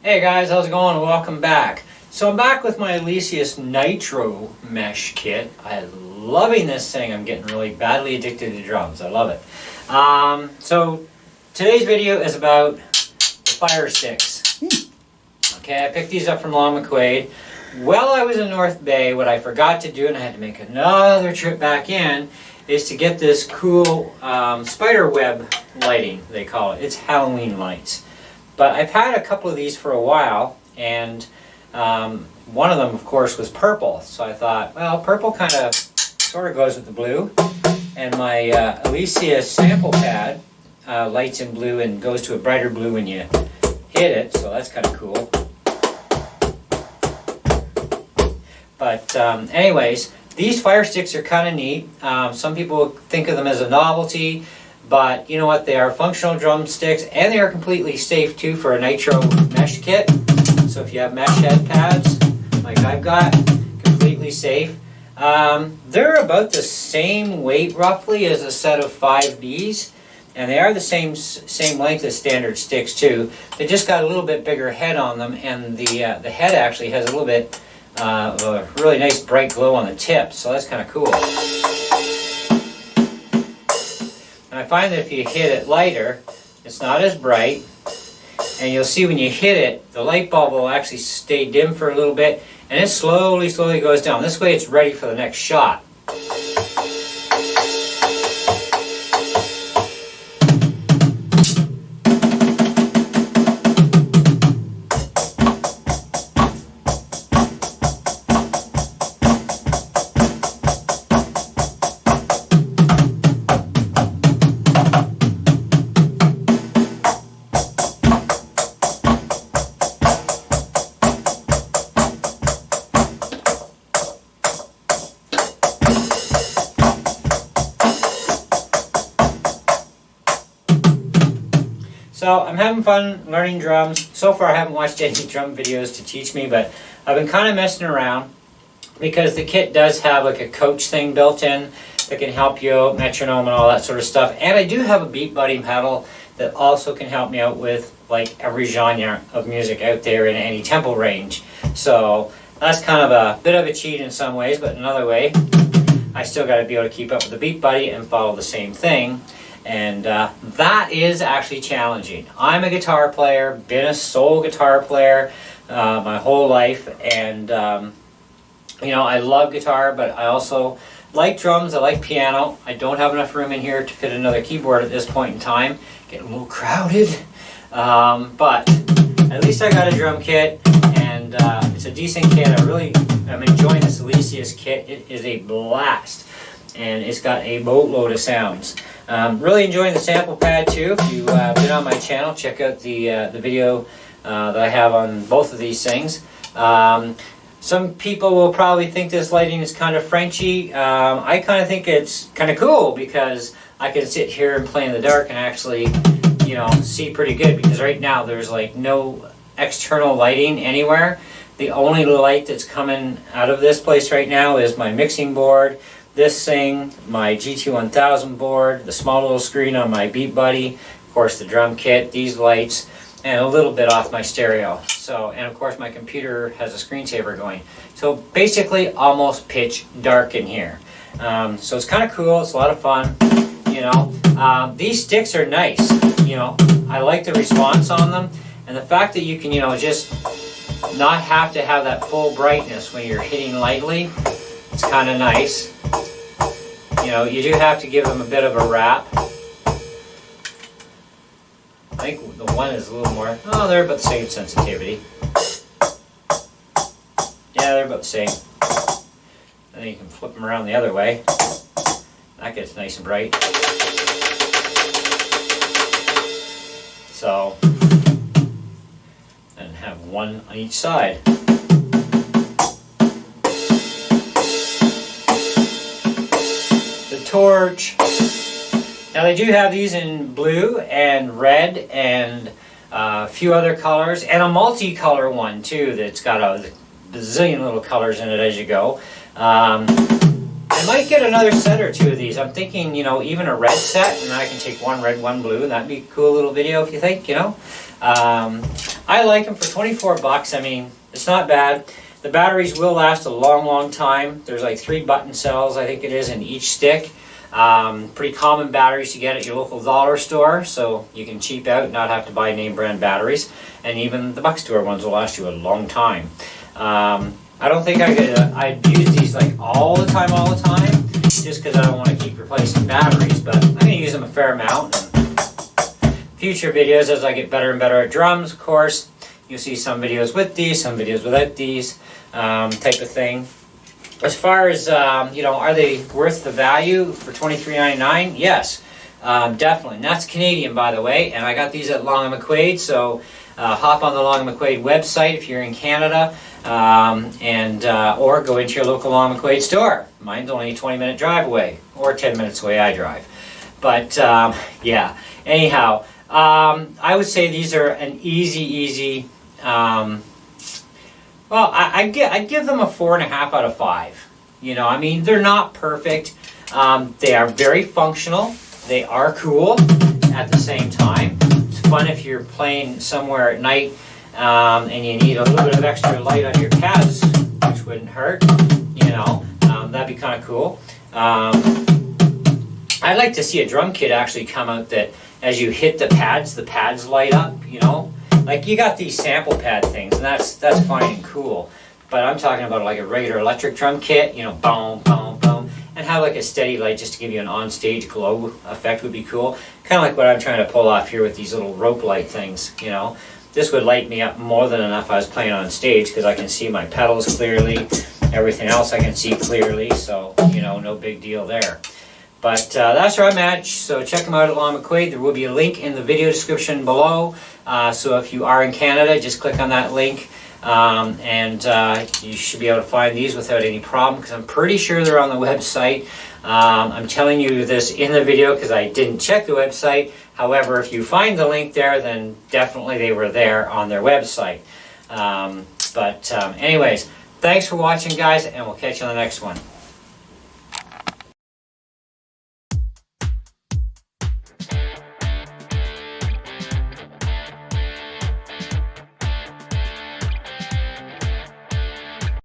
Hey guys, how's it going? Welcome back. So I'm back with my Elysius Nitro mesh kit. I'm loving this thing. I'm getting really badly addicted to drums. I love it. So today's video is about the Firestix. Okay, I picked these up from Long McQuaid. While I was in North Bay, what I forgot to do, and I had to make another trip back in, is to get this cool spider web lighting, they call it. It's Halloween lights. But I've had a couple of these for a while, and one of them, of course, was purple. So I thought, well, purple kind of sort of goes with the blue. And my Elysius sample pad lights in blue and goes to a brighter blue when you hit it, so that's kind of cool. But anyways, these Firestix are kind of neat. Some people think of them as a novelty. But you know what, they are functional drumsticks, and they are completely safe too for a nitro mesh kit. So if you have mesh head pads, like I've got, completely safe. They're about the same weight roughly as a set of 5Bs, and they are the same length as standard sticks too. They just got a little bit bigger head on them, and the head actually has a little bit of a really nice bright glow on the tip, so that's kind of cool. And I find that if you hit it lighter, it's not as bright, and you'll see when you hit it, the light bulb will actually stay dim for a little bit, and it slowly goes down. This way it's ready for the next shot. So I'm having fun learning drums. So far I haven't watched any drum videos to teach me, but I've been kind of messing around because the kit does have like a coach thing built in that can help you out, metronome and all that sort of stuff. And I do have a beat buddy pedal that also can help me out with like every genre of music out there in any tempo range. So that's kind of a bit of a cheat in some ways, but another way, I still got to be able to keep up with the beat buddy and follow the same thing. And that is actually challenging. I'm a guitar player, been a soul guitar player my whole life, and you know, I love guitar, but I also like drums, I like piano. I don't have enough room in here to fit another keyboard at this point in time. Getting a little crowded, but at least I got a drum kit, and it's a decent kit. I'm enjoying this Elysius kit. It is a blast, and it's got a boatload of sounds. Really enjoying the sample pad too. If you've been on my channel, check out the video that I have on both of these things. Some people will probably think this lighting is kind of Frenchy. I kind of think it's kind of cool because I can sit here and play in the dark and actually, you know, see pretty good, because right now there's like no external lighting anywhere. The only light that's coming out of this place right now is my mixing board, this thing, my GT1000 board, the small little screen on my Beat Buddy, of course the drum kit, these lights, and a little bit off my stereo. So, and of course my computer has a screensaver going. So basically almost pitch dark in here. So it's kind of cool, it's a lot of fun, you know. These sticks are nice, you know. I like the response on them, and the fact that you can, you know, just not have to have that full brightness when you're hitting lightly, it's kind of nice. You know, you do have to give them a bit of a wrap. I think the one is a little more, oh, they're about the same sensitivity. Yeah, they're about the same. And then you can flip them around the other way. That gets nice and bright. So, and have one on each side. Torch. Now they do have these in blue and red and a few other colors, and a multicolor one too that's got a bazillion little colors in it as you go. I might get another set or two of these. I'm thinking, you know, even a red set, and I can take one red, one blue, and that'd be a cool little video if you think, you know. I I like them for 24 bucks. I mean, it's not bad. The batteries will last a long, long time. There's like 3 button cells, I think it is, in each stick. Pretty common batteries to get at your local dollar store, so you can cheap out and not have to buy name brand batteries. And even the buck store ones will last you a long time. I don't think I'd use these like all the time, just because I don't want to keep replacing batteries, but I'm going to use them a fair amount. Future videos, as I get better and better at drums, of course, you'll see some videos with these, some videos without these, type of thing. As far as, you know, are they worth the value for $23.99? Yes, definitely. And that's Canadian, by the way, and I got these at Long & McQuaid, so hop on the Long & McQuaid website if you're in Canada, or go into your local Long & McQuaid store. Mine's only a 20-minute drive away, or 10 minutes away I drive. But, yeah, anyhow, I would say these are an easy, well, I'd give them a 4.5 out of 5. You know, I mean, they're not perfect. They are very functional. They are cool at the same time. It's fun if you're playing somewhere at night and you need a little bit of extra light on your pads, which wouldn't hurt. You know, that'd be kind of cool. I'd like to see a drum kit actually come out that as you hit the pads light up, you know? Like you got these sample pad things, and that's fine and cool. But I'm talking about like a regular electric drum kit, you know, boom, boom, boom, and have like a steady light just to give you an on-stage glow effect would be cool. Kind of like what I'm trying to pull off here with these little rope light things, you know. This would light me up more than enough if I was playing on stage because I can see my pedals clearly, everything else I can see clearly, so, you know, no big deal there. But that's where I'm at, so check them out at Long McQuaid. There will be a link in the video description below. So if you are in Canada, just click on that link and you should be able to find these without any problem because I'm pretty sure they're on the website. I'm telling you this in the video because I didn't check the website. However, if you find the link there, then definitely they were there on their website. Anyways, thanks for watching, guys, and we'll catch you on the next one.